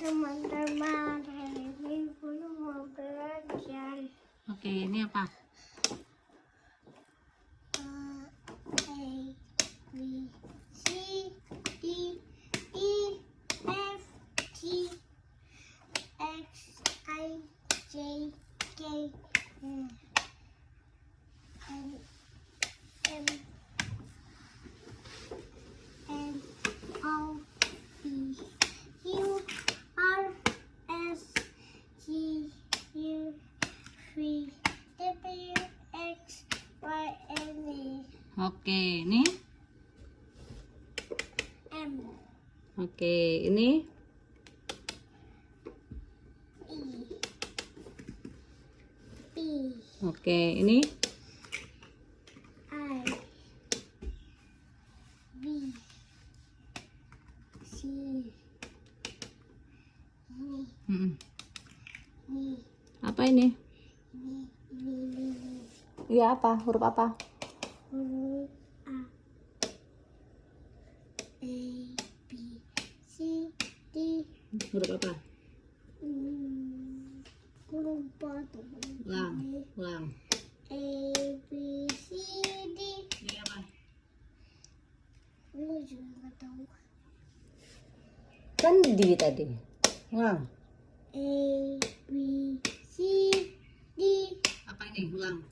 teman-teman, hari ini belum mau belajar. Oke, ini apa? A, B, C, D, E, F, G, H, I, J, K, L, M, N, O, P, Q, R, S, T, U, V, W, X, Y, and Z. Oke, ini. M, Oke, ini. E, B, Oke, ini. I, B, C, Mm-mm. E, Apa ini? B, Iya, apa? Huruf apa? huruf A, B, C, D, Huruf apa? lupa tuh. Ulang, ulang. A, B, C, D. Ini apa? Lu juga nggak tahu. Kan di tadi. Ulang. A, B, C, D. Apa ini? Ulang.